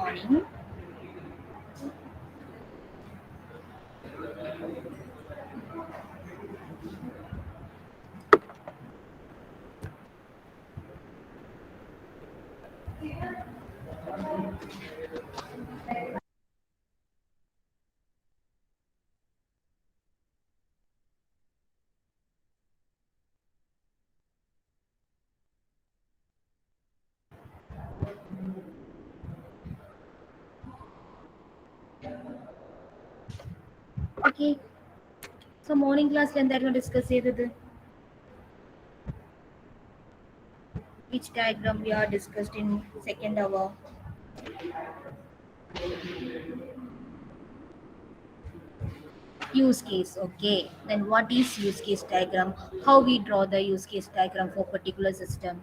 morning. Okay, so morning class എന്തായിരുന്നു discuss ചെയ്തത്? Which diagram we are discussed in second hour? Use case. Okay. Then what is use case diagram? How we draw the use case diagram for particular system?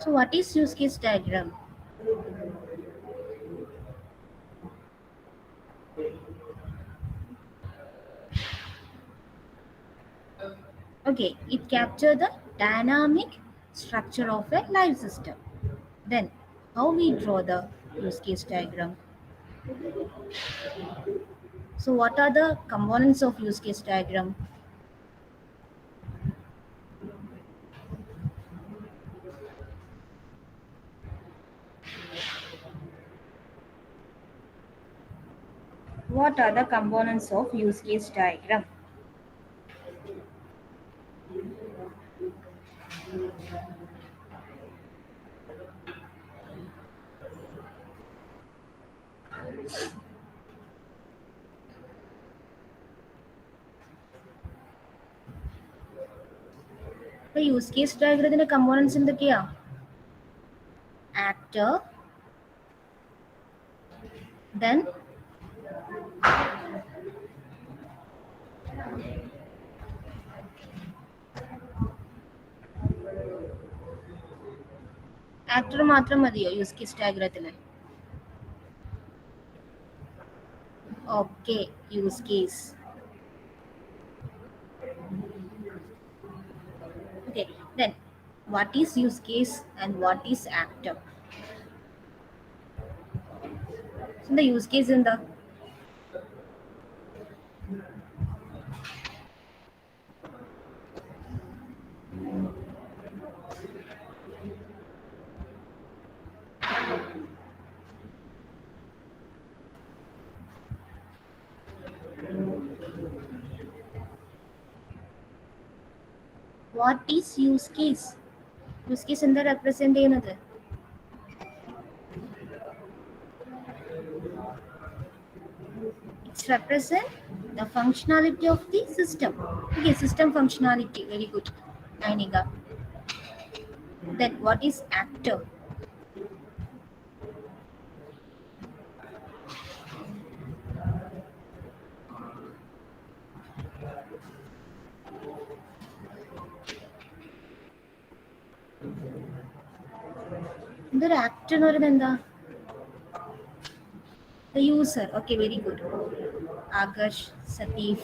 So what is use case diagram? Okay, it captures the dynamic structure of a live system. Then how we draw the use case diagram? So what are the components of use case diagram? What are the components of use case diagram? The use case diagram components എന്തൊക്കെയാ? Actor, then actor മാത്രം മതിയോ use case ഡയഗ്രത്തിൽ? Okay, use case. Okay, then what is use case and what is actor? So the use case in what is use case? Use case എന്താ represent ചെയ്യുന്നത്? It's represent the functionality of the system. Okay, system functionality. Very good, Ainika. Then what is actor? എന്തൊരു actor എന്ന് പറയുന്നത് എന്താ? The user. Okay, very good. Akash, Satif.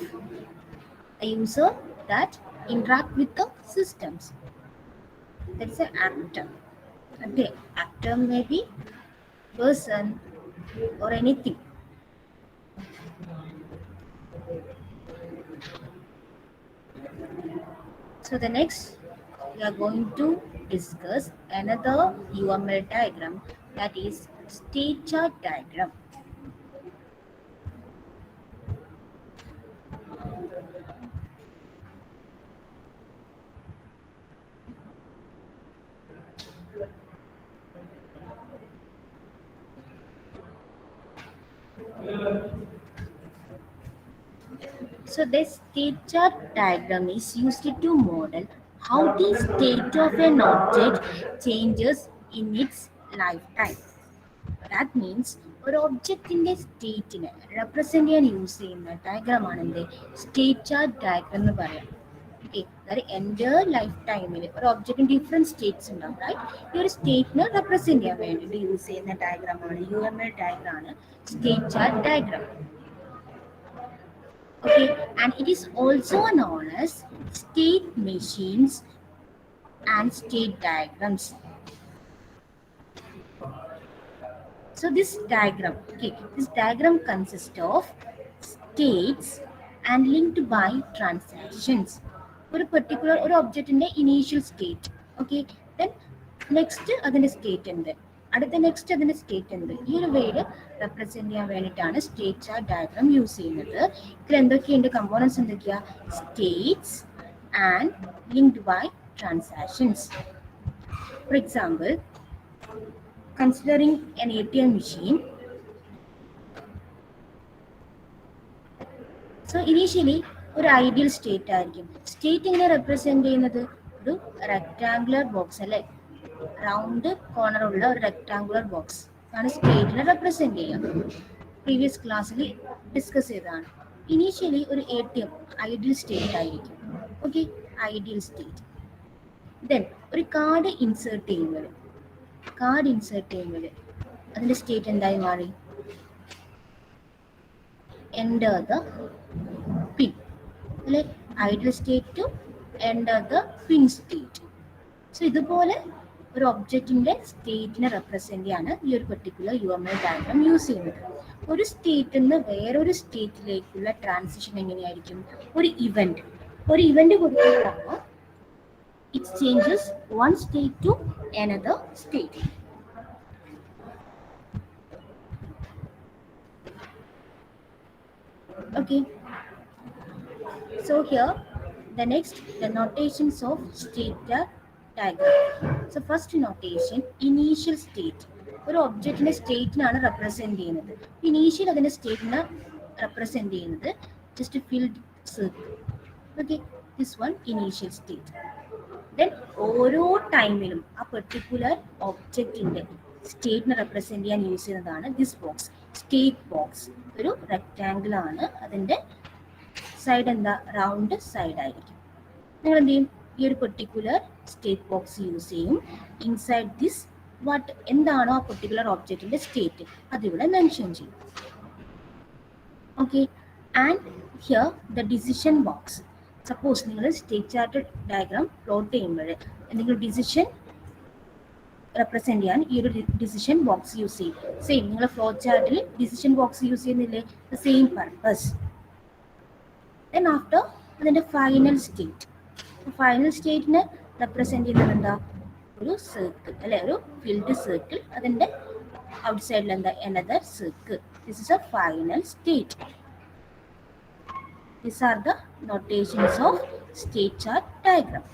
A user that interact with the systems. That's an actor. Okay, actor may be person or anything. So the next we are going to discuss another UML diagram, that is state chart diagram. So this state chart diagram is used to model how the state of an object changes in its lifetime. That means ഒരു ഒബ്ജക്റ്റിന്റെ സ്റ്റേറ്റിനെ represent ചെയ്യാൻ use ചെയ്യുന്ന ഡയഗ്രാമാണ് എന്ത് state chart diagram എന്ന് പറയാം. Okay, അതായത് എൻ്റെ life ടൈമിൽ ഒരു ഒബ്ജക്റ്റിന് ഡിഫറെൻറ്റ് സ്റ്റേറ്റ്സ് ഉണ്ടാവും. റൈറ്റ്, ഈ ഒരു സ്റ്റേറ്റിനെ റെപ്രസെന്റ് ചെയ്യാൻ വേണ്ടിയിട്ട് യൂസ് ചെയ്യുന്ന ഡയഗ്രാമാണ് UML ഡയഗ്രാമാണ് state chart diagram. Okay, and it is also known as state machines and state diagrams. So this diagram consists of states and linked by transactions. ഒരു particular ഒരു ഒബ്ജക്റ്റിന്റെ initial state. Okay, then next അതിന്റെ state എന്ത്, അടുത്ത next അതിന്റെ state എന്ത്, ഈ ഒരു വേർഡ് റെപ്രസെന്റ് ചെയ്യാൻ വേണ്ടിയിട്ടാണ് സ്റ്റേറ്റ് ചാർട്ട് ഡയഗ്രാം യൂസ് ചെയ്യുന്നത്. ഇതിൽ എന്തൊക്കെയുണ്ട്, കമ്പോണൻസ് എന്തൊക്കെയാ, states and linked by transactions. For example, considering an ATM machine. So initially ഒരു ഐഡിയൽ സ്റ്റേറ്റ് ആയിരിക്കും. സ്റ്റേറ്റ് എങ്ങനെ റെപ്രസെന്റ് ചെയ്യുന്നത്, ഒരു റെക്ടാങ്കുലർ ബോക്സ് അല്ലെ, റൗണ്ട് കോർണർ ഉള്ള ഒരു റെക്ടാങ്കുലർ ബോക്സ് ആണ് സ്റ്റേറ്റിനെ റെപ്രസെന്റ് ചെയ്യുക. പ്രീവിയസ് ക്ലാസ്സിൽ ഡിസ്കസ് ചെയ്തതാണ്. ഇനീഷ്യലി ഒരു ATM ഐഡിയൽ സ്റ്റേറ്റ് ആയിരിക്കും. Okay, ideal state. ദെൻ ഒരു കാർഡ് ഇൻസേർട്ട് ചെയ്യുമ്പോൾ അതിന്റെ സ്റ്റേറ്റ് എന്തായി മാറി, എൻ്റർ ദ പിൻ അല്ലെ, ideal state to enter the pin state. So ഇതുപോലെ ഒരു ഒബ്ജക്റ്റിന്റെ സ്റ്റേറ്റിനെ റെപ്രസെന്റ് ചെയ്യാണ് ഈ ഒരു പെർട്ടിക്കുലർ UML ഡയഗ്രാം യൂസ് ചെയ്യുന്നത്. ഒരു സ്റ്റേറ്റിൽ നിന്ന് വേറൊരു സ്റ്റേറ്റിലേക്കുള്ള ട്രാൻസിഷൻ എങ്ങനെയായിരിക്കും, ഒരു event കൊടുക്കുമ്പോഴാണ് it changes one state to another state. Okay, so here the notations of state diagram. So first notation, initial state. ഒരു ഒബ്ജക്റ്റിന്റെ സ്റ്റേറ്റിനാണ് റെപ്രസെന്റ് ചെയ്യുന്നത്. ഇനീഷ്യൽ അതിന്റെ സ്റ്റേറ്റിനെ റെപ്രസെന്റ് ചെയ്യുന്നത് just filled circle. Okay, this one initial state. Then ഓരോ ടൈമിലും ആ particular ഒബ്ജക്റ്റിന്റെ സ്റ്റേറ്റിനെ represent ചെയ്യാൻ യൂസ് ചെയ്യുന്നതാണ് ദിസ് ബോക്സ്, സ്റ്റേറ്റ് ബോക്സ്. ഒരു റെക്ടാങ്കിൾ ആണ്, അതിന്റെ സൈഡ് എന്താ, റൗണ്ട് സൈഡ് ആയിരിക്കും. നിങ്ങൾ എന്ത് ചെയ്യും, ഈ ഒരു പെർട്ടിക്കുലർ സ്റ്റേറ്റ് ബോക്സ് യൂസ് ചെയ്യും. ഇൻസൈഡ് ദിസ് എന്താണോ ആ പെർട്ടിക്കുലർ ഒബ്ജക്റ്റിന്റെ സ്റ്റേറ്റ് അതിവിടെ മെൻഷൻ ചെയ്യും. Okay, and here the decision box. Suppose നിങ്ങൾ സ്റ്റേറ്റ് ചാർട്ട് ഡയഗ്രാം പ്ലോട്ട് ചെയ്യുമ്പോൾ എന്തെങ്കിലും ഡിസിഷൻ റെപ്രസെന്റ് ചെയ്യാൻ ഈ ഒരു ഡിസിഷൻ ബോക്സ് യൂസ് ചെയ്യും. സെയിം നിങ്ങൾ ഫ്ലോ ചാർട്ടിൽ ഡിസിഷൻ ബോക്സ് യൂസ് ചെയ്യുന്നില്ലേ, the same purpose. Then after അതിന്റെ ഫൈനൽ സ്റ്റേറ്റിനെ റെപ്രസെന്റ് ചെയ്യുന്നത് എന്താ, ഒരു സർക്കിൾ അല്ലെ, ഒരു ഫിൽഡ് സർക്കിൾ. അതിന്റെ ഔട്ട് സൈഡിൽ എന്താ, another circle. This is a final state. These are the notations of state chart diagram.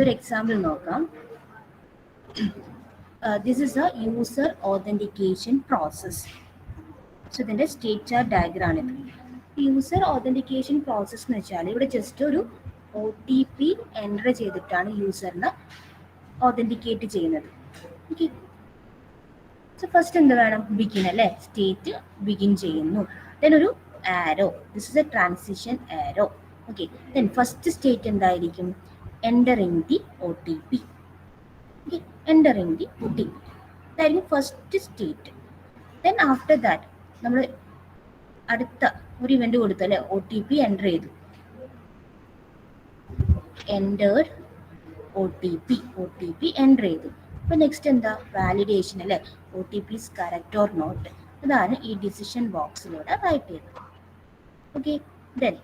ഒരു എക്സാമ്പിൾ നോക്കാം. This is a user authentication process. So ഇതിന്റെ സ്റ്റേറ്റ് ചാർട്ട് ഡയഗ്രാം ആണ്. യൂസർ ഓതന്റിക്കേഷൻ പ്രോസസ് എന്ന് വെച്ചാൽ ഇവിടെ ജസ്റ്റ് ഒരു OTP എൻ്റർ ചെയ്തിട്ടാണ് യൂസറിനെ ഓതന്റിക്കേറ്റ് ചെയ്യുന്നത്. ഓക്കെ, സോ ഫസ്റ്റ് എന്ത് വേണം, ബിഗിൻ അല്ലേ, സ്റ്റേറ്റ് ബിഗിൻ ചെയ്യുന്നു. ദെൻ ഒരു arrow, this is a transition arrow. Okay, then first state എന്തായിരിക്കും, entering the OTP. Okay, entering the OTP ഇതായിരിക്കും first state. Then after that നമ്മൾ അടുത്ത ഒരു ഇവന്റ് കൊടുത്തു അല്ലെ, OTP എൻ്റർ ചെയ്തു, entered OTP എൻ്റർ ചെയ്തു. അപ്പോൾ നെക്സ്റ്റ് എന്താ, വാലിഡേഷൻ അല്ലെ, OTP is correct or not. അതാണ് ഈ ഡിസിഷൻ ബോക്സിലൂടെ റൈറ്റ് ചെയ്തത്. ഓക്കെ, ദെൻ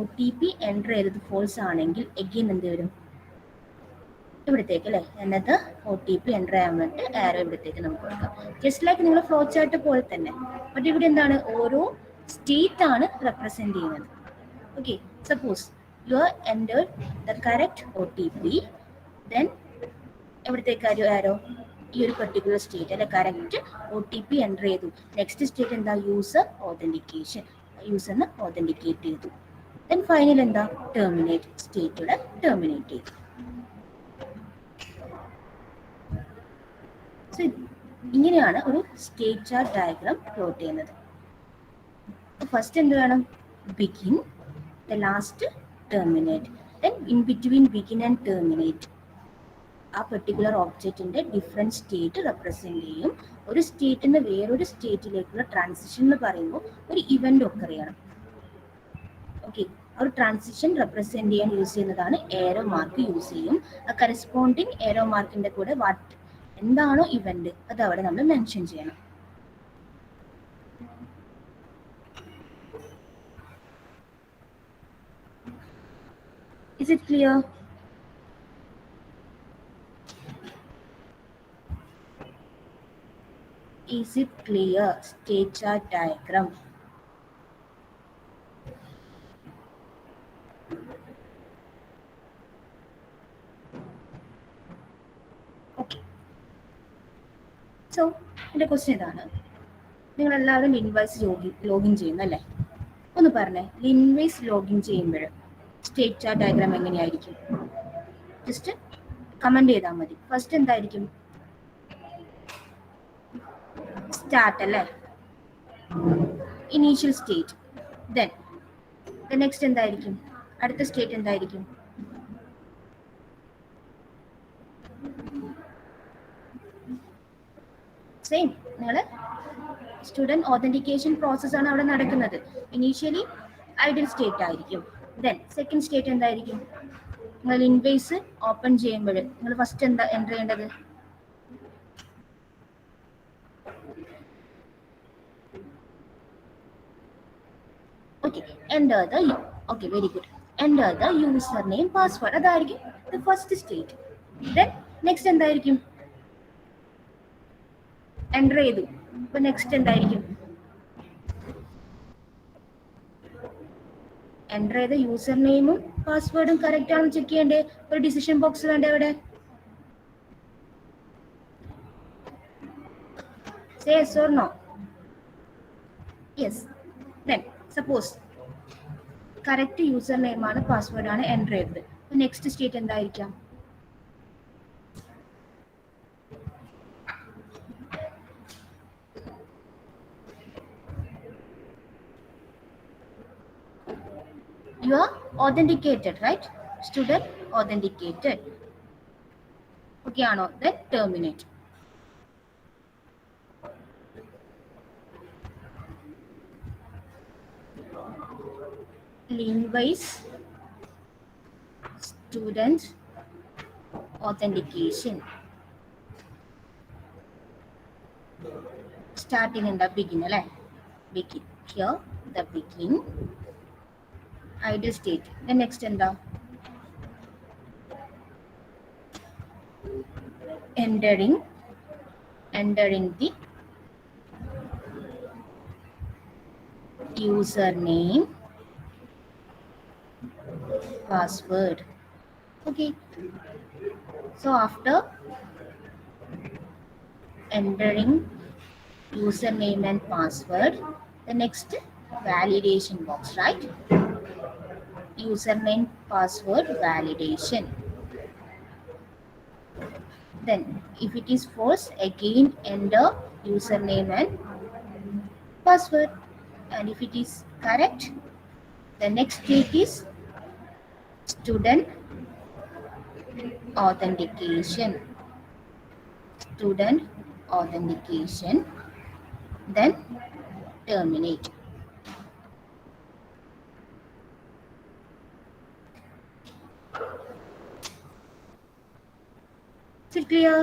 OTP എൻ്റർ ചെയ്തത് ഫോൾസ് ആണെങ്കിൽ എഗെയിൻ എന്ത് വരും, ഇവിടത്തേക്ക് അല്ലേ, എന്നത് OTP എൻ്റർ ചെയ്യാൻ വേണ്ടിയിട്ട് ആരോ ഇവിടത്തേക്ക് നമുക്ക് കൊടുക്കാം. ജസ്റ്റ് ലൈക്ക് നിങ്ങൾ ഫ്ലോ ചാർട്ട് പോലെ തന്നെ. ബട്ട് ഇവിടെ എന്താണ്, ഓരോ സ്റ്റേറ്റ് ആണ് റെപ്രസെന്റ് ചെയ്യുന്നത്. Okay, suppose you are entered the correct OTP, then എവിടത്തേക്ക് ആരോ ഈ ഒരു പെർട്ടിക്കുലർ സ്റ്റേറ്റ് അല്ലെ കറക്റ്റ് OTP എൻ്റർ ചെയ്തു. നെക്സ്റ്റ് സ്റ്റേറ്റ് എന്താ, യൂസർ ഓതന്റിക്കേഷൻ, യൂസറിനെ ഓതന്റിക്കേറ്റ് ചെയ്തു. ദെൻ ഫൈനൽ എന്താ, ടെർമിനേറ്റ്, സ്റ്റേറ്റോടെ ടെർമിനേറ്റ് ചെയ്തു. സോ ഇങ്ങനെയാണ് ഒരു സ്റ്റേറ്റ് ചാർട്ട് ഡയഗ്രാം പ്ലോട്ട് ചെയ്യുന്നത്. ഫസ്റ്റ് എന്ത് വേണം, begin, the last terminate, then in between begin and terminate ആ പെർട്ടിക്കുലർ ഒബ്ജക്റ്റിൻ്റെ ഡിഫറെൻറ്റ് സ്റ്റേറ്റ് റെപ്രസെൻ്റ് ചെയ്യും. ഒരു സ്റ്റേറ്റിൽ നിന്ന് വേറൊരു സ്റ്റേറ്റിലേക്കുള്ള ട്രാൻസിഷൻ എന്ന് പറയുമ്പോൾ ഒരു ഇവൻ്റ് ഒക്കെ അറിയണം. ഓക്കെ, ഒരു ട്രാൻസിഷൻ റെപ്രസെൻ്റ് ചെയ്യാൻ യൂസ് ചെയ്യുന്നതാണ് ഏരോ മാർക്ക് യൂസ് ചെയ്യും. ആ കറസ്പോണ്ടിങ് ഏരോ മാർക്കിൻ്റെ കൂടെ എന്താണോ ഇവൻ്റ് അത് അവിടെ നമ്മൾ മെൻഷൻ ചെയ്യണം. Is it clear? Is it clear? State chart diagram. Okay. So, എൻ്റെ ക്വസ്റ്റ്യൻ ഇതാണ്. നിങ്ങളെല്ലാവരും ലിൻവൈസ് ലോഗിൻ ചെയ്യുന്നല്ലേ? ഒന്ന് പറഞ്ഞേ, ലിൻവൈസ് ലോഗിൻ ചെയ്യുമ്പോൾ സ്റ്റേറ്റ് ചാർട്ട് ഡയഗ്രാം എങ്ങനെയായിരിക്കും? ജസ്റ്റ് കമന്റ് ചെയ്താൽ മതി. ഫസ്റ്റ് എന്തായിരിക്കും? സ്റ്റാർട്ട് അല്ലേ, ഇനീഷ്യൽ സ്റ്റേറ്റ്. ദെൻ നെക്സ്റ്റ് എന്തായിരിക്കും? അടുത്ത സ്റ്റേറ്റ് എന്തായിരിക്കും? സെയിം. നിങ്ങൾ സ്റ്റുഡൻറ് ഓതന്റിക്കേഷൻ പ്രോസസ്സാണ് അവിടെ നടക്കുന്നത്. ഇനീഷ്യലി ഐഡിയൽ സ്റ്റേറ്റ് ആയിരിക്കും. ദെൻ സെക്കൻഡ് സ്റ്റേറ്റ് എന്തായിരിക്കും? നിങ്ങൾ ഇൻവേസ് ഓപ്പൺ ചെയ്യുമ്പോൾ നിങ്ങൾ ഫസ്റ്റ് എന്താ എൻ്റർ ചെയ്യേണ്ടത്? Okay, okay, very good. Enter the user name password, അതായിരിക്കും the first state. Then next എന്തായിരിക്കും? എൻ്റർ ചെയ്തു. ഇപ്പൊ നെക്സ്റ്റ് എന്തായിരിക്കും? എൻ്റർ ചെയ്ത യൂസർ നെയിമും പാസ്വേഡും കറക്റ്റ് ആണെന്ന് ചെക്ക് ചെയ്യണ്ടേ? ഒരു ഡിസിഷൻ ബോക്സ് വേണ്ടേ അവിടെ? Say yes or no? Yes. Then suppose correct user name ആണ് പാസ്വേഡ് ആണ് എൻ്റർ ചെയ്തത്. നെക്സ്റ്റ് സ്റ്റേറ്റ് എന്തായിരിക്കാം? You are authenticated, right? Student authenticated. Okay ആണോ? Then terminate. Linkwise student authentication. Starting in the beginning, right? Begin. Here the begin. Ideal state. The next in the entering the username, password. Okay. So after entering username and password, the next validation box, right? Username, password, validation. Then if it is false, again enter username and password. And if it is correct, the next state is student authentication. Student authentication. Then terminate. Is it clear?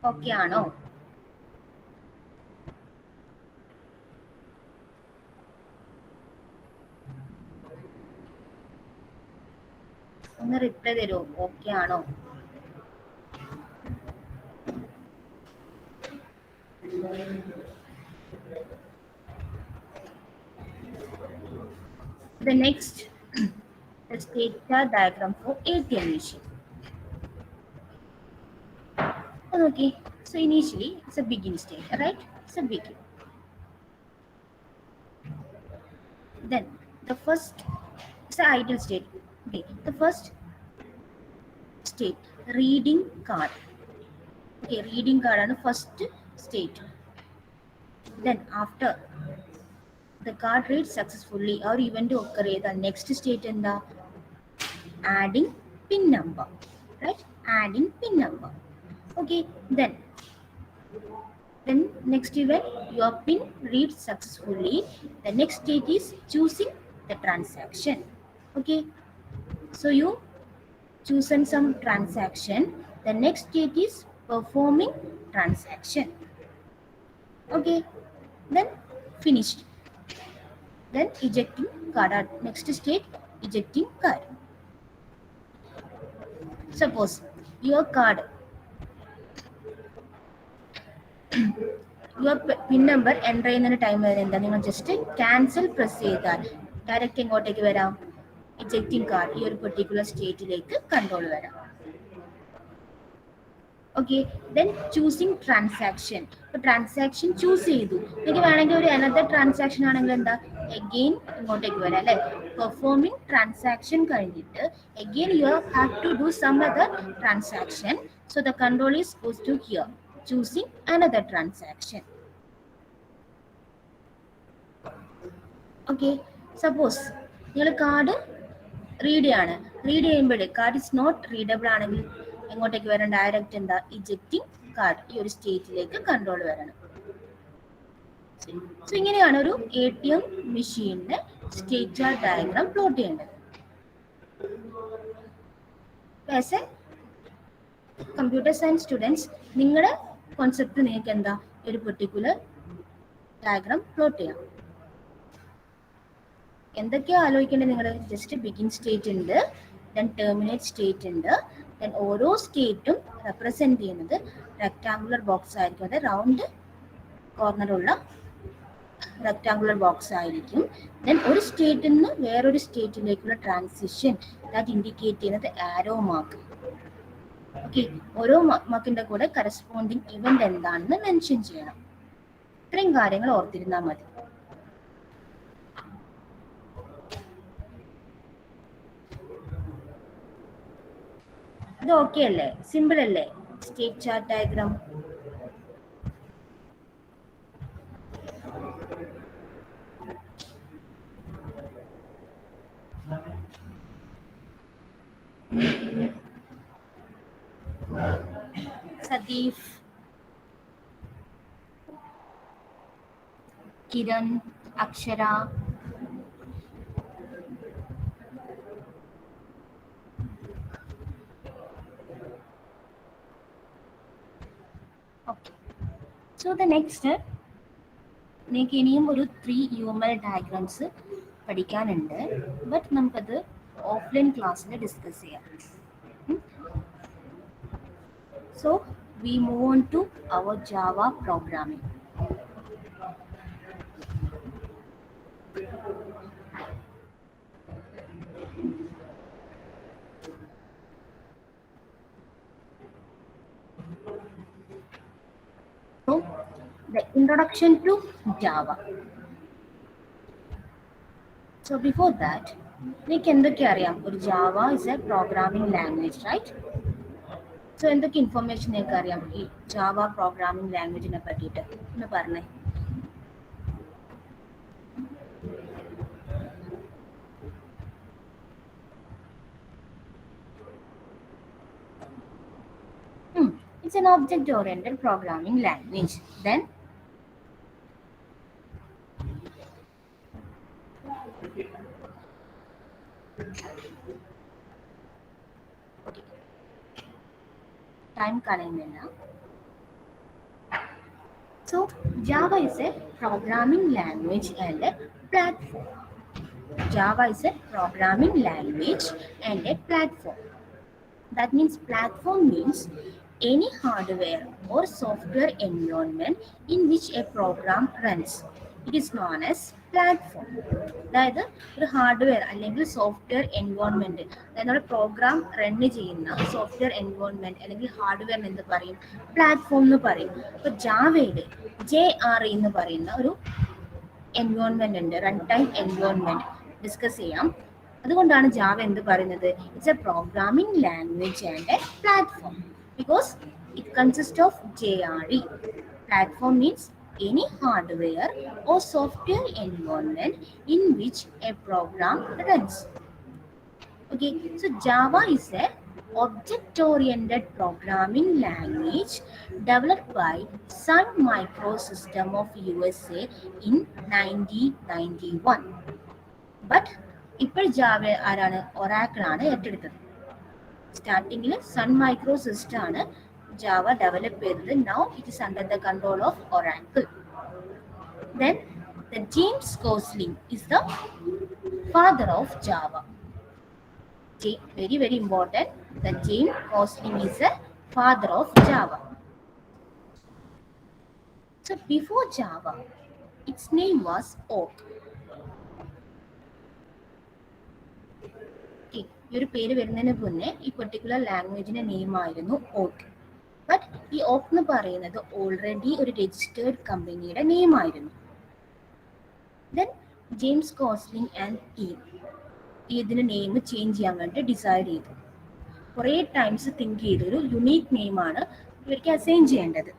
Okay ആണോ? ഒന്ന് reply തരുമോ? Okay ആണോ? The next is data diagram for ATM machine. Okay, so initially it's a begin state, right? It's a begin. Then the first is an ideal state. Okay, the first state, reading card. Okay, reading card and first state. Then after the card reads successfully or event occur the next state in the adding pin number, right? Adding pin number. Okay, then next event your pin reads successfully. The next state is choosing the transaction. Okay, so you chosen some transaction. The next state is performing transaction. Okay, then finished. Then ejecting card. Next state, ejecting card. Suppose your card, your pin number enter ചെയ്യുന്ന time വരെ എന്താ, നിങ്ങൾ just cancel press ചെയ്താൽ direct എങ്ങോട്ടേക്ക് വരാം, ejecting card ഈ ഒരു particular സ്റ്റേറ്റിലേക്ക് control വരാം. Okay, then choosing transaction. ഇപ്പോൾ ട്രാൻസാക്ഷൻ ചൂസ് ചെയ്തു, എനിക്ക് വേണമെങ്കിൽ ഒരു അനദർ ട്രാൻസാക്ഷൻ ആണെങ്കിൽ എന്താ എഗെയിൻ ഇങ്ങോട്ടേക്ക് വരാം അല്ലേ. പെർഫോമിങ് ട്രാൻസാക്ഷൻ കഴിഞ്ഞിട്ട് again you have to do some other transaction. So the control is goes to here choosing another transaction. Okay, suppose നിങ്ങൾ കാർഡ് റീഡ് ചെയ്യാണ്, റീഡ് ചെയ്യുമ്പോൾ കാർഡ് ഇസ് നോട്ട് റീഡബിൾ ആണെങ്കിൽ എങ്ങോട്ടേക്ക് വരണം, ഡയറക്റ്റ് എന്താ ഇജക്റ്റിംഗ് കാർഡ് ഈ ഒരു സ്റ്റേറ്റിലേക്ക് കൺട്രോൾ വരണം. സോ ഇങ്ങനെയാണ് ഒരു ATM മെഷീനിന്റെ സ്റ്റേറ്റ് ചാർട്ട് ഡയഗ്രാം പ്ലോട്ട് ചെയ്യേണ്ടത്. As a computer science students നിങ്ങളുടെ കോൺസെപ്റ്റ് നിങ്ങൾക്ക് എന്താ ഒരു പെർട്ടിക്കുലർ ഡയഗ്രാം പ്ലോട്ട് ചെയ്യാം. എന്തൊക്കെയോ ആലോചിക്കേണ്ടത് നിങ്ങൾ, ജസ്റ്റ് ബിഗിൻ സ്റ്റേറ്റ് ഉണ്ട്, ദെൻ ടെർമിനേറ്റ് സ്റ്റേറ്റ് ഉണ്ട്, ദെൻ ഓരോ സ്റ്റേറ്റും റെപ്രസെന്റ് ചെയ്യുന്നത് റെക്ടാങ്കുലർ ബോക്സ് ആയിരിക്കും. അത് റൗണ്ട് കോർണറുള്ള റെക്ടാങ്കുലർ ബോക്സ് ആയിരിക്കും. ദെൻ ഒരു സ്റ്റേറ്റിൽ നിന്ന് വേറൊരു സ്റ്റേറ്റിലേക്കുള്ള ട്രാൻസിഷൻ ദാറ്റ് ഇൻഡിക്കേറ്റ് ചെയ്യുന്നത് ആരോ മാർക്ക്. ഓക്കെ, ഓരോ മാർക്കിന്റെ കൂടെ കറസ്പോണ്ടിങ് ഇവന്റ് എന്താണെന്ന് മെൻഷൻ ചെയ്യണം. ഇത്രയും കാര്യങ്ങൾ ഓർത്തിരുന്നാൽ മതി. ഇത് ഓക്കെ അല്ലേ? സിമ്പിൾ അല്ലേ state chart diagram? Sadeef, Kiran, Akshara, okay. So the next നിങ്ങൾക്ക് ഇനിയും ഒരു 3 UML ഡയഗ്രാംസ് പഠിക്കാനുണ്ട്. ബട്ട് നമുക്കത് ഓഫ്ലൈൻ ക്ലാസ്സിൽ ഡിസ്കസ് ചെയ്യാം. So we move on to our Java programming. So the introduction to Java. So before that, നിങ്ങൾക്ക് എന്തൊക്കെ അറിയാം? ഒരു Java is a programming language, right? So എന്തൊക്കെ ഇൻഫർമേഷൻ നിങ്ങൾക്ക് അറിയാം ഈ ജാവ പ്രോഗ്രാമിംഗ് ലാംഗ്വേജിനെ പറ്റിയിട്ട് ഒന്ന് പറഞ്ഞേ. It's an object-oriented programming language. Then time kalendana. So Java is a programming language and a platform. Java is a programming language and a platform. That means platform means any hardware or software environment in which a program runs. It is known as platform. അതായത് ഒരു hardware അല്ലെങ്കിൽ software environment, അതായത് നമ്മുടെ program run ചെയ്യുന്ന software environment അല്ലെങ്കിൽ ഹാർഡ്വെയറിന് എന്ത് പറയും? Platform എന്ന് പറയും. ഇപ്പൊ ജാവയിൽ JRE എന്ന് പറയുന്ന ഒരു എൻവയോൺമെന്റ് ഉണ്ട്, റൺ ടൈം എൻവയോൺമെന്റ് ഡിസ്കസ് ചെയ്യാം. അതുകൊണ്ടാണ് ജാവ എന്ത് പറയുന്നത്? It's A programming language and A platform because it consists of JRE. Platform means any hardware or software environment in which a program runs. Okay, so Java is a object-oriented programming language developed by Sun Microsystem of USA in 1991. But ഇപ്പോൾ Java ആരാണ് Oracle ആണ് ഏറ്റെടുത്തത്. സ്റ്റാർട്ടിങ്ങിൽ Sun Micro System ആണ് Java develop ചെയ്തത്. Now it is under the control of Oracle. Then the James Gosling is the father of Java. Very very important, the James Gosling is a father of Java. So before Java, its name was Oak. Okay, ഈ ഒരു പേര് വരുന്നതിന് മുന്നേ ഈ particular ലാംഗ്വേജിന്റെ name ആയിരുന്നു ഓക്ക്. But ഈ ഓക്ക് എന്ന് പറയുന്നത് ഓൾറെഡി ഒരു രജിസ്റ്റേർഡ് കമ്പനിയുടെ നെയിം ആയിരുന്നു. ദെൻ ജെയിംസ് കോസ്ലിംഗ് ആൻഡ് ടീം ഇതിന് നെയിം ചേഞ്ച് ചെയ്യാൻ വേണ്ടി ഡിസൈഡ് ചെയ്തു. കുറേ ടൈംസ് തിങ്ക് ചെയ്തൊരു യുണീക്ക് നെയിമാണ് ഇവർക്ക് അസൈൻ ചെയ്യേണ്ടത്.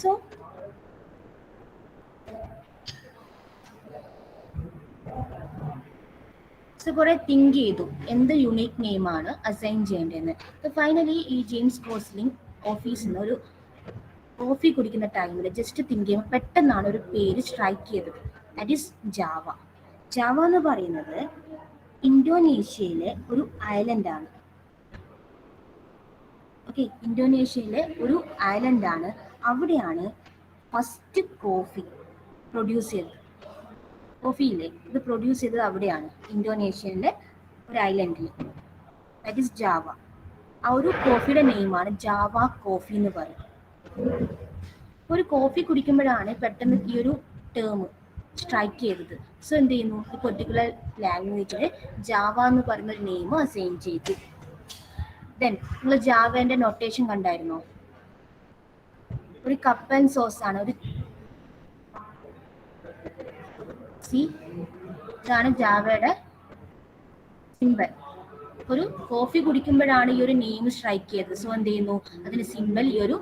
സോ കുറേ തിങ്ക് ചെയ്തു എന്ത് യുണീക്ക് നെയിമാണ് അസൈൻ ചെയ്യേണ്ടതെന്ന്. ഫൈനലി ഈ ജെയിംസ് കോസ്ലിംഗ് ഓഫീസിൽ നിന്ന് ഒരു കോഫി കുടിക്കുന്ന ടൈമിൽ ജസ്റ്റ് തിങ്ക് ചെയ്യുമ്പോൾ പെട്ടെന്നാണ് ഒരു പേര് സ്ട്രൈക്ക് ചെയ്തത്. That is Java. ജാവ എന്ന് പറയുന്നത് ഇന്തോനേഷ്യയിലെ ഒരു ഐലൻഡാണ്. ഓക്കെ, ഇന്തോനേഷ്യയിലെ ഒരു ഐലൻഡാണ്. അവിടെയാണ് ഫസ്റ്റ് കോഫി പ്രൊഡ്യൂസ് ചെയ്തത്. കോഫിയില്ലേ, ഇത് പ്രൊഡ്യൂസ് ചെയ്തത് അവിടെയാണ്, ഇന്തോനേഷ്യയിലെ ഒരു ഐലൻഡിൽ. That is Java. ആ ഒരു കോഫിയുടെ നെയിമാണ് ജാവ കോഫി എന്ന് പറയും. ഒരു കോഫി കുടിക്കുമ്പോഴാണ് പെട്ടെന്ന് ഈ ഒരു ടേം സ്ട്രൈക്ക് ചെയ്തത്. സോ എന്ത് ചെയ്യുന്നു, ഈ പെർട്ടിക്കുലർ ലാംഗ്വേജിൽ ജാവ എന്ന് പറയുന്ന ഒരു നെയിം അസൈൻ ചെയ്തു. ദെൻ നിങ്ങൾ ജാവേന്റെ നൊട്ടേഷൻ കണ്ടായിരുന്നോ? ഒരു കപ്പ് ആൻഡ് സോസ് ആണ്. ഒരു ഇതാണ് ജാവയുടെ സിമ്പൽ. ഒരു കോഫി കുടിക്കുമ്പോഴാണ് ഈ ഒരു നെയിം സ്ട്രൈക്ക് ചെയ്തത്. സോ എന്ത് ചെയ്യുന്നു, അതിന് സിമ്പൽ ഈ ഒരു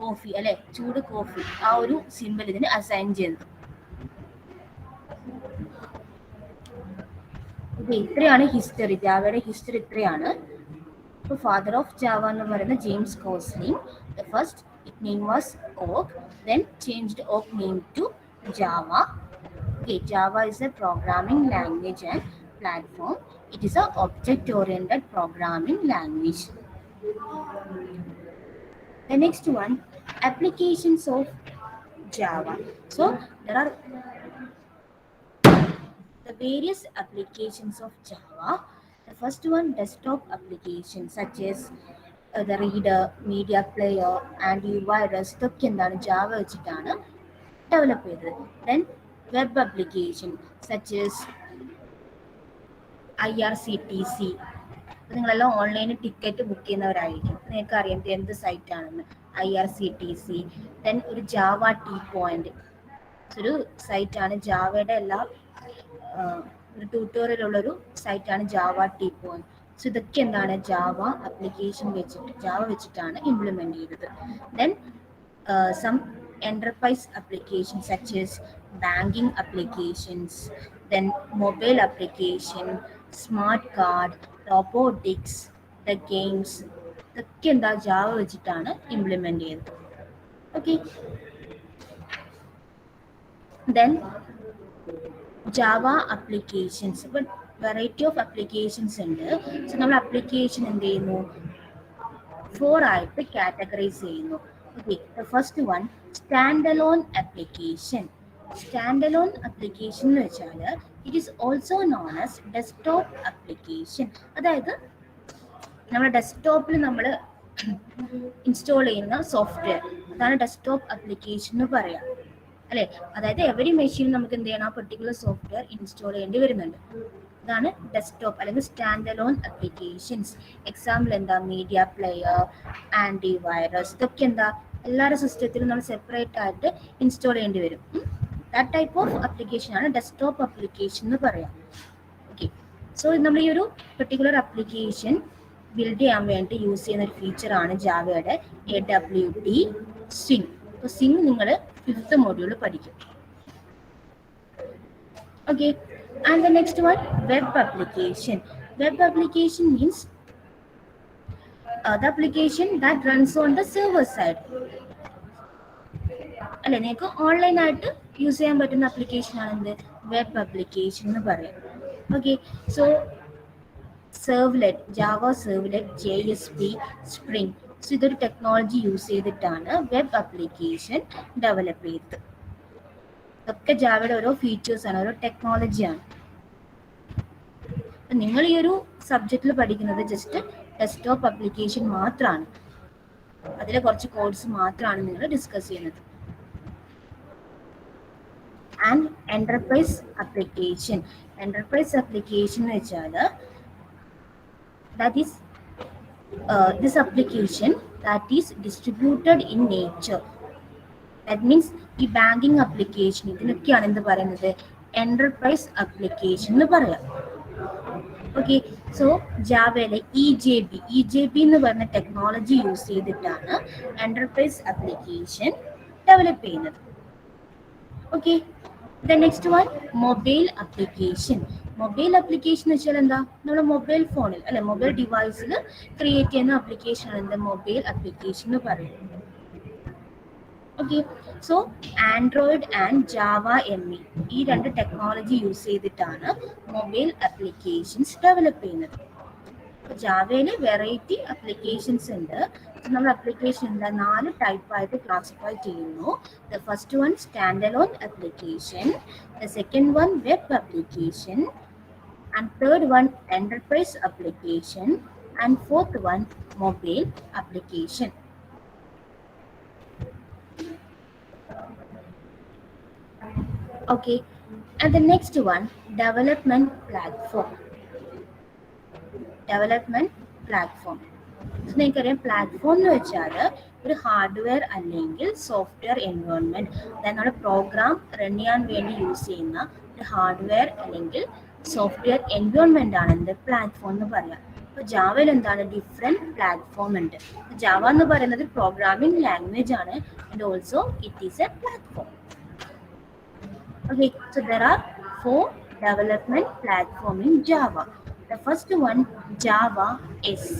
കോഫി അല്ലെ, ചൂട് കോഫി, ആ ഒരു സിമ്പൽ ഇതിന് അസൈൻ ചെയ്തത്. ഇത്രയാണ് ഹിസ്റ്ററി. ജാവയുടെ ഹിസ്റ്ററി ഇത്രയാണ്. ഫാദർ ഓഫ് ജാവ എന്ന് പറയുന്ന James Gosling. The first it name was Oak, then changed Oak name to Java. Okay, Java is a programming language and platform. It is an object-oriented programming language. The next one, applications of Java. So there are the various applications of Java. The first one, desktop applications such as the reader, media player, antivirus. ഇതൊക്കെ എന്താണ് Java വെച്ചിട്ടാണ് develop ചെയ്തത്. Then web application such as IRCTC. നിങ്ങളെല്ലാം ഓൺലൈനിൽ ticket book ചെയ്യുന്നവരായിരിക്കും, നിങ്ങൾക്ക് അറിയാം എന്ത് സൈറ്റാണെന്ന്. IRCTC. ദെൻ ഒരു ജാവ ടീ പോയിന്റ്, ഒരു സൈറ്റാണ്. ജാവയുടെ എല്ലാ ഒരു ട്യൂട്ടോറിയലുള്ളൊരു സൈറ്റാണ് ജാവ ടീ പോയിന്റ്. സോ ഇതൊക്കെ എന്താണ് ജാവ ആപ്ലിക്കേഷൻ വെച്ചിട്ട് ജാവ വെച്ചിട്ടാണ് ഇംപ്ലിമെന്റ് ചെയ്തത്. Then some enterprise applications such as banking applications, then mobile application, smart card, robotics, the games, ഇതൊക്കെ എന്താ ജാവ വെച്ചിട്ടാണ് ഇംപ്ലിമെന്റ് ചെയ്തത്. Okay, then Java applications. ഇപ്പം വെറൈറ്റി ഓഫ് അപ്ലിക്കേഷൻസ് ഉണ്ട്. സോ നമ്മൾ അപ്ലിക്കേഷൻ എന്ത് ചെയ്യുന്നു, 4 ആയിട്ട് കാറ്റഗറൈസ് ചെയ്യുന്നു. Okay, the first one, standalone application. Standalone application എന്ന് വെച്ചാൽ it is also known as desktop application. അതായത് നമ്മുടെ ഡെസ്ക്ടോപ്പിൽ നമ്മൾ ഇൻസ്റ്റാൾ ചെയ്യുന്ന സോഫ്റ്റ്വെയർ, അതാണ് ഡെസ്ക്ടോപ്പ് അപ്ലിക്കേഷൻ എന്ന് പറയാം അല്ലേ. അതായത് എവരി മെഷീൻ നമുക്ക് എന്ത് ചെയ്യണം, ആ പെർട്ടിക്കുലർ സോഫ്റ്റ്വെയർ ഇൻസ്റ്റാൾ ചെയ്യേണ്ടി വരുന്നുണ്ട്. ഇതാണ് ഡെസ്ക്ടോപ്പ് അല്ലെങ്കിൽ സ്റ്റാൻഡ് അലോൺ അപ്ലിക്കേഷൻസ്. എക്സാമ്പിൾ എന്താ, മീഡിയ പ്ലെയർ, ആൻറ്റിവൈറസ്, ഇതൊക്കെ എന്താ എല്ലാവരുടെ സിസ്റ്റത്തിലും നമ്മൾ സെപ്പറേറ്റ് ആയിട്ട് ഇൻസ്റ്റാൾ ചെയ്യേണ്ടി വരും. ദാറ്റ് ടൈപ്പ് ഓഫ് അപ്ലിക്കേഷൻ ആണ് ഡെസ്ക്ടോപ്പ് അപ്ലിക്കേഷൻ എന്ന് പറയാം. ഓക്കെ, സോ നമ്മൾ ഈ ഒരു പെർട്ടിക്കുലർ അപ്ലിക്കേഷൻ ബിൽഡ് ചെയ്യാൻ വേണ്ടി യൂസ് ചെയ്യുന്ന ഒരു ഫീച്ചറാണ് ജാവയുടെ AWT സ്വിംഗ്. അപ്പോൾ സിംഗ് നിങ്ങൾ 5th മൊഡ്യൂൾ പഠിക്കും. Okay, and the next one, web application. Web application means the application that runs on the server side. അല്ലെ, നിങ്ങൾക്ക് ഓൺലൈനായിട്ട് യൂസ് ചെയ്യാൻ പറ്റുന്ന ആപ്ലിക്കേഷൻ ആണ് എന്ത്, വെബ് ആപ്ലിക്കേഷൻ എന്ന് പറയാം. Okay, so servlet, Java servlet, JSP, Spring, so ഇതൊരു ടെക്നോളജി യൂസ് ചെയ്തിട്ടാണ് വെബ് ആപ്ലിക്കേഷൻ ഡെവലപ്പ് ചെയ്തത്. ഇതൊക്കെ ജാവയുടെ ഓരോ ഫീച്ചേഴ്സാണ്, ഓരോ ടെക്നോളജിയാണ്. നിങ്ങൾ ഈ ഒരു സബ്ജക്റ്റിൽ പഠിക്കുന്നത് ജസ്റ്റ് ഡെസ്ക്ടോപ്പ് ആപ്ലിക്കേഷൻ മാത്രമാണ്, അതിലെ കുറച്ച് കോഡ്സ് മാത്രമാണ് നിങ്ങൾ ഡിസ്കസ് ചെയ്യുന്നത്. And enterprise application. Enterprise application എന്ന് വെച്ചാൽ that is this application that is distributed in nature. That means ഈ ബാങ്കിങ് ആപ്ലിക്കേഷൻ, ഇതിനൊക്കെയാണ് എന്ത് പറയുന്നത്, എന്റർപ്രൈസ് ആപ്ലിക്കേഷൻ എന്ന് പറയാം. ഓക്കെ, സോ ജാവയിലെ EJB എന്ന് പറഞ്ഞ ടെക്നോളജി യൂസ് ചെയ്തിട്ടാണ് എന്റർപ്രൈസ് ആപ്ലിക്കേഷൻ ഡെവലപ്പ് ചെയ്യുന്നത്. Okay, the next one, mobile application. Mobile application എന്ന് വെച്ചാൽ എന്താ, നമ്മുടെ മൊബൈൽ ഫോണിൽ അല്ലെ, മൊബൈൽ ഡിവൈസിൽ ക്രിയേറ്റ് ചെയ്യുന്ന ആപ്ലിക്കേഷൻ ആണ് എന്ത്, മൊബൈൽ ആപ്ലിക്കേഷൻ എന്ന് പറയുന്നത്. Okay, so Android and Java ME ഈ രണ്ട് ടെക്നോളജി യൂസ് ചെയ്തിട്ടാണ് മൊബൈൽ ആപ്ലിക്കേഷൻസ് ഡെവലപ്പ് ചെയ്യുന്നത്. ജാവയിൽ വെറൈറ്റി ആപ്ലിക്കേഷൻസ് ഉണ്ട്. നമ്മൾ ആപ്ലിക്കേഷൻ 4 ടൈപ്പായിട്ട് ക്ലാസിഫൈ ചെയ്യുന്നു. The first one stand alone application, the second one web application, and third one enterprise application, and fourth one mobile application. Okay, and the next one, development platform. നിങ്ങൾക്കറിയാം, platform എന്ന് വെച്ചാൽ ഒരു hardware അല്ലെങ്കിൽ software environment, അതായത് നമ്മുടെ program run ചെയ്യാൻ വേണ്ടി use ചെയ്യുന്ന ഒരു ഹാർഡ്വെയർ അല്ലെങ്കിൽ സോഫ്റ്റ്വെയർ എൻവയോൺമെന്റ് ആണ് എന്ത്, പ്ലാറ്റ്ഫോം എന്ന് പറയാം. അപ്പോൾ ജാവയിൽ എന്താണ്, ഡിഫറെന്റ് പ്ലാറ്റ്ഫോം ഉണ്ട്. ജാവ എന്ന് പറയുന്നത് പ്രോഗ്രാമിംഗ് ലാംഗ്വേജ് ആണ്, and also it is A platform. Okay, so there are 4 development platform in Java. The first one, Java SC.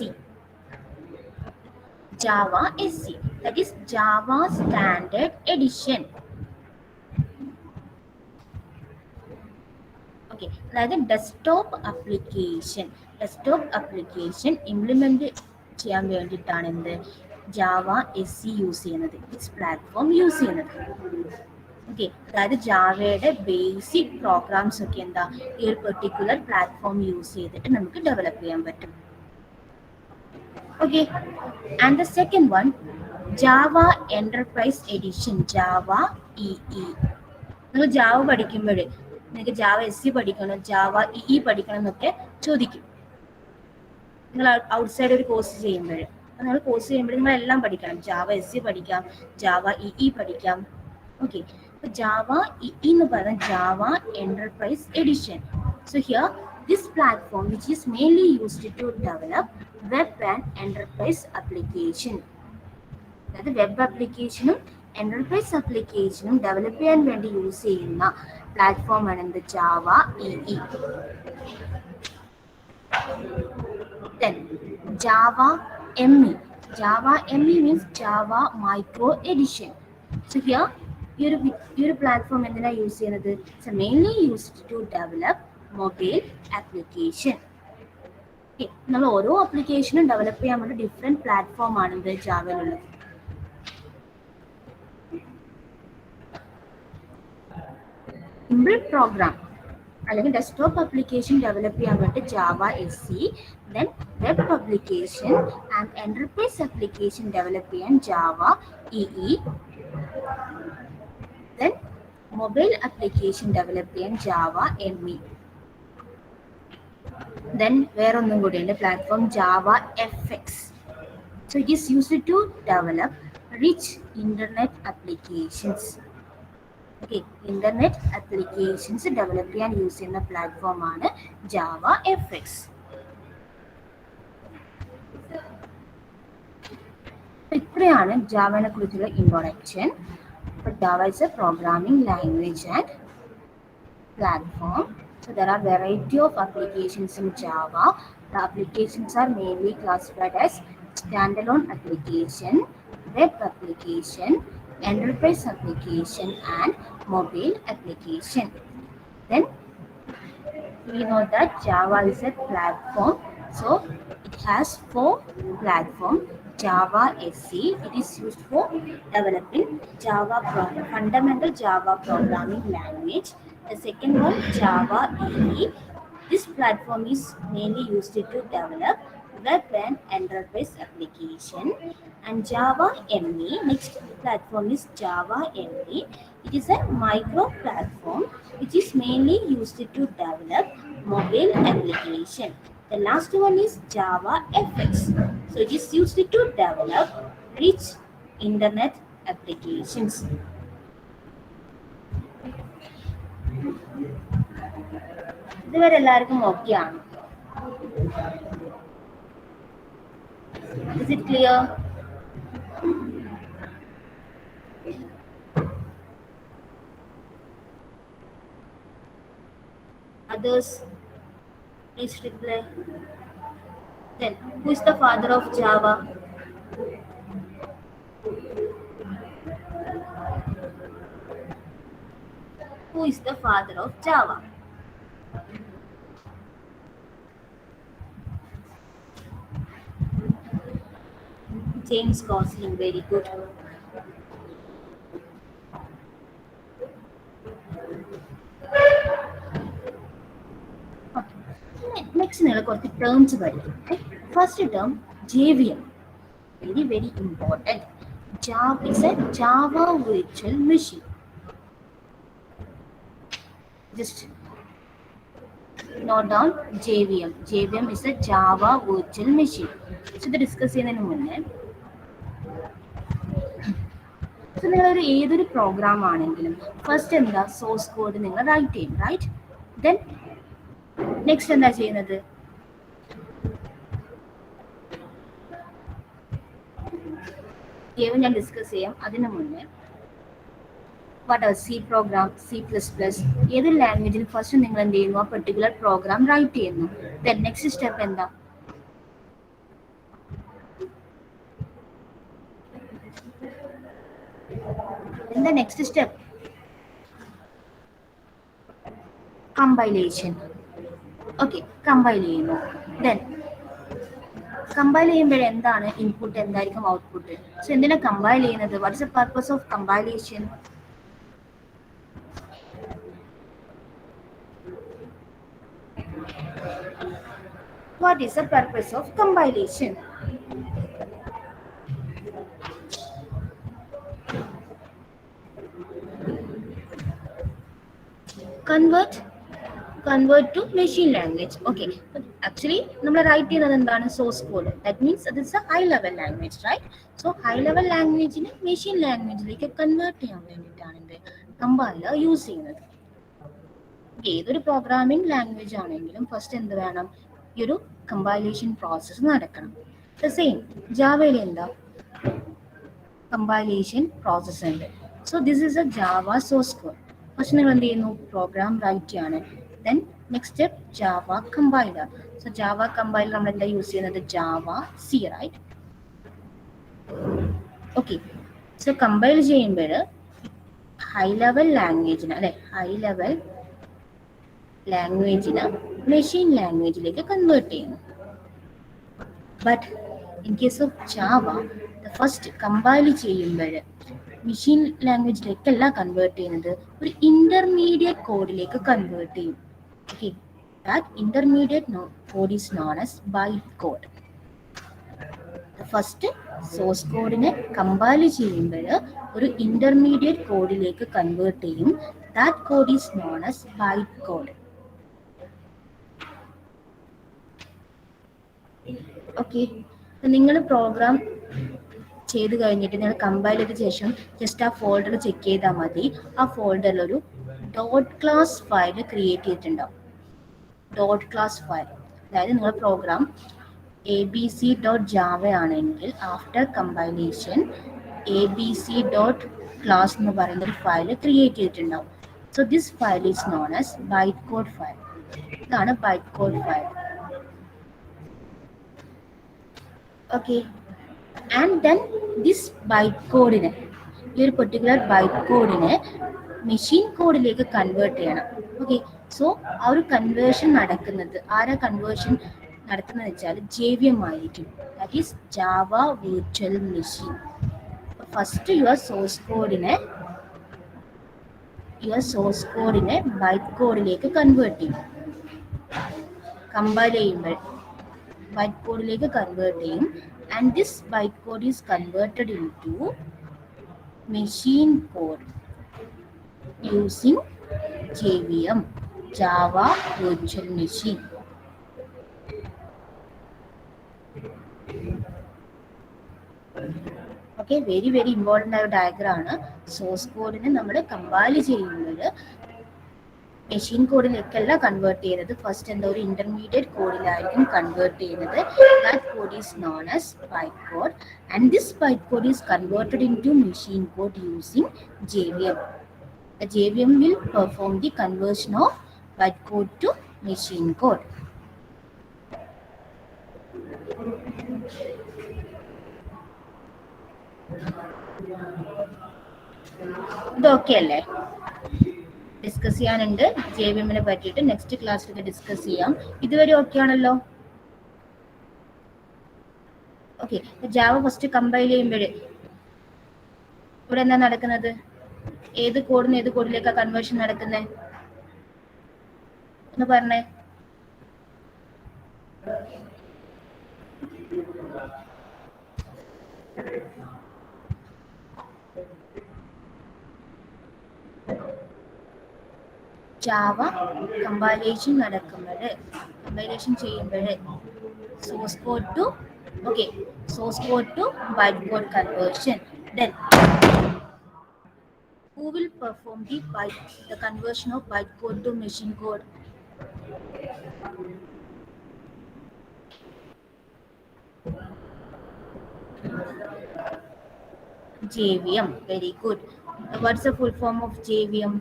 Java SC, that is Java Standard Edition. Okay, അതായത് desktop application implement ചെയ്യാൻ വേണ്ടിയിട്ടാണ് എന്ത്, Java SC use ചെയ്യുന്നത്, it's platform use ചെയ്യുന്നത്. Okay, അതായത് ജാവയുടെ basic programmes ഒക്കെ എന്താ, ഈ ഒരു പെർട്ടിക്കുലർ പ്ലാറ്റ്ഫോം യൂസ് ചെയ്തിട്ട് നമുക്ക് ഡെവലപ്പ് ചെയ്യാൻ പറ്റും. Okay, and the second one, Java enterprise edition, Java EE. നിങ്ങൾ ജാവ പഠിക്കുമ്പോൾ നിങ്ങൾക്ക് ജാവ SC പഠിക്കണം, ജാവ EE പഠിക്കണം എന്നൊക്കെ ചോദിക്കും. നിങ്ങൾ ഔട്ട്സൈഡ് ഒരു കോഴ്സ് ചെയ്യുമ്പോൾ, നിങ്ങൾ കോഴ്സ് ചെയ്യുമ്പോൾ നിങ്ങൾ എല്ലാം പഠിക്കണം. ജാവ SC പഠിക്കാം, ജാവ EE പഠിക്കാം. ഓക്കെ, Java EE എന്ന് പറയുന്നത് Java enterprise edition. So here this platform which is mainly used to develop web and enterprise application. അതായത് വെബ് ആപ്ലിക്കേഷനും എന്റർപ്രൈസ് ആപ്ലിക്കേഷനും ഡെവലപ്പ് ചെയ്യാൻ വേണ്ടി യൂസ് ചെയ്യുന്ന പ്ലാറ്റ്ഫോം ആണ് എന്ത്, Java EE. Then Java ME. Java ME means Java Micro Edition. So here ഈ ഒരു പ്ലാറ്റ്ഫോം എന്തിനാണ് യൂസ് ചെയ്യുന്നത്, it's mainly used to develop mobile application. നമ്മൾ ഓരോ ആപ്ലിക്കേഷനും ഡെവലപ്പ് ചെയ്യാൻ വേണ്ടി ഡിഫറെന്റ് പ്ലാറ്റ്ഫോം ആണ് ഇത് ജാവയിലുള്ളത്. സിമ്പിൾ പ്രോഗ്രാം അല്ലെങ്കിൽ ഡെസ്ക്ടോപ്പ് ആപ്ലിക്കേഷൻ ഡെവലപ്പ് ചെയ്യാൻ വേണ്ടി Java SC, then web application and enterprise application develop ചെയ്യാൻ Java EE, then mobile application develop ചെയ്യാൻ ജാവ ME. then വേറൊന്നും കൂടി ഉണ്ട്, platform Java FX. so it is used to develop rich internet applications. okay, internet applications develop ചെയ്യാൻ use ചെയ്യുന്ന platform ആണ് Java FX. ഇത്രയാണ് ജാവയെ കുറിച്ചുള്ള introduction. Java is a programming language and platform. So there are variety of applications in Java. The applications are mainly classified as standalone application, web application, enterprise application, and mobile application. Then we know that Java is a platform. So it has four platforms. Java SE, it is used for developing fundamental Java programming language. The second one, Java EE. This platform is mainly used to develop web and enterprise application. And Java ME, next platform is Java ME. It is a micro platform which is mainly used to develop mobile application. The last one is Java FX. So it is used to develop rich internet applications. ഇതുവരെ എല്ലാവർക്കും okay ആണ്? Is it clear? Others, please reply. Then, who is the father of Java? Who is the father of Java? James Gosling, very good. Next, we will terms. First term, JVM. Very, very important. Java is a Java virtual machine. Just note down JVM. JVM is a Java virtual machine. So, the discuss in a minute. So, there are either program first in the source code in the right team, right? Then next in the even discuss what are C program, C++, either language first in a particular program write ചെയ്യുന്നു. Then next step എന്താ? In the next step, compilation. Okay, compile ചെയ്യുന്നു. Then compile ചെയ്യുമ്പോൾ എന്താണ് input, എന്തായിരിക്കും output? So എന്തിനാ compile ചെയ്യുന്നത്? What is the purpose of compilation? What is the purpose of compilation? Convert to machine language. Okay, but actually we write the source code. That means it is a high level language, right? So high level language in machine language like convert compiler using it. ഏതൊരു programming language ആണെങ്കിലും first എന്ത് വേണം? ഈ ഒരു compilation process നടക്കണം. The same ജാവയിൽ എന്താ compilation process ഉണ്ട്. So this is a Java source code. First നിങ്ങൾ എന്ത് ചെയ്യുന്നു? പ്രോഗ്രാം റൈറ്റ് ചെയ്യാണ്. Then next step Java compiler. So Java compiler നമ്മൾ എന്താ യൂസ് ചെയ്യുന്നത്? Java C, right? Okay, so compile ചെയ്യുമ്പോൾ ഹൈ ലെവൽ ലാംഗ്വേജിന് അല്ലെ, ഹൈ ലെവൽ ലാംഗ്വേജിന് മെഷീൻ ലാംഗ്വേജിലേക്ക് കൺവേർട്ട് ചെയ്യുന്നു. But in case of Java first compile ചെയ്യുമ്പോൾ മെഷീൻ ലാംഗ്വേജിലേക്കല്ല കൺവേർട്ട് ചെയ്യുന്നത്, ഒരു ഇന്റർമീഡിയറ്റ് കോഡിലേക്ക് കൺവേർട്ട് ചെയ്യും. Okay, that intermediate code is known as byte code. First source കോഡിനെ കമ്പൈൽ ചെയ്യുമ്പോൾ ഒരു ഇന്റർമീഡിയറ്റ് കോഡിലേക്ക് കൺവേർട്ട് ചെയ്യും. That code is known as byte code. Okay, നിങ്ങൾ പ്രോഗ്രാം ചെയ്ത് കഴിഞ്ഞിട്ട് നിങ്ങൾ കമ്പൈൽ ചെയ്ത ശേഷം ജസ്റ്റ് ആ ഫോൾഡർ ചെക്ക് ചെയ്താൽ മതി. ആ ഫോൾഡറിൽ ഒരു ഡോട്ട് ക്ലാസ് ഫയൽ ക്രിയേറ്റ് ചെയ്തിട്ടുണ്ടാവും. ഡോട്ട് ക്ലാസ് ഫയൽ, അതായത് നിങ്ങൾ പ്രോഗ്രാം abc.java ആണെങ്കിൽ ആഫ്റ്റർ കമ്പൈലേഷൻ abc.class എന്ന് പറയുന്ന ഒരു ഫയൽ ക്രിയേറ്റ് ചെയ്തിട്ടുണ്ടാവും. So this file is known as byte code file. ഇതാണ് byte code file. Okay, and then this byte കോഡിനെ, ഈ ഒരു പെർട്ടിക്കുലർ ബൈറ്റ് കോഡിനെ മെഷീൻ കോഡിലേക്ക് കൺവേർട്ട് ചെയ്യണം. ഓക്കെ, സോ ആ ഒരു കൺവേർഷൻ നടക്കുന്നത്, ആരാ കൺവേർഷൻ നടക്കുന്നത് വെച്ചാൽ JVM ആയിരിക്കും. That is Java virtual machine. First your source കോഡിനെ ബൈറ്റ് കോഡിലേക്ക് കൺവേർട്ട് ചെയ്യും. കമ്പൈൽ ചെയ്യുമ്പോൾ ബൈറ്റ് കോഡിലേക്ക് കൺവേർട്ട് ചെയ്യും. And this byte code is converted into machine code using JVM, Java Virtual Machine. Okay, very very important ആയ diagram ആണ്. Source കോഡിനെ നമ്മൾ കമ്പൈൽ ചെയ്യുമ്പോൾ മെഷീൻ കോഡിലേക്കല്ല കൺവേർട്ട് ചെയ്യുന്നത്, ഫസ്റ്റ് എന്താ ഒരു ഇന്റർമീഡിയറ്റ് കോഡിലായിരിക്കും കൺവേർട്ട് ചെയ്യുന്നത്. That code is known as byte code and this byte code is converted into machine code using JVM. The JVM will perform the conversion of bytecode to machine code. ഇത് okay അല്ലേ? Discuss ചെയ്യാനുണ്ട് JVM-നെ പറ്റിയിട്ട്, next ക്ലാസ്സിൽ discuss ചെയ്യാം. ഇതുവരെ okay ആണല്ലോ? Okay, Java first compile ചെയ്യുമ്പോഴേ ഇവിടെ എന്താ നടക്കുന്നത്? ഏത് കോഡിന് ഏത് കോഡിലേക്കാണ് കൺവേർഷൻ നടക്കുന്നത് എന്ന് പറഞ്ഞേ. ജാവ കമ്പൈലേഷൻ ചെയ്യുമ്പോൾ source code to byte code conversion. Then who will perform the conversion of bytecode to machine code? JVM. Very good. What's the full form of JVM?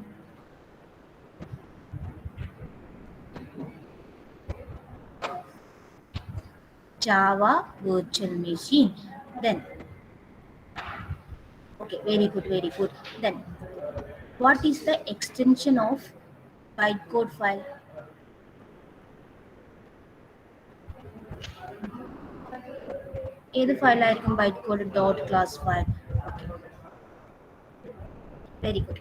Java Virtual Machine. Then okay, very good. Then what is the extension of bytecode file? ഏത് ഫയലായിരിക്കും bytecode.class file? Okay, very good.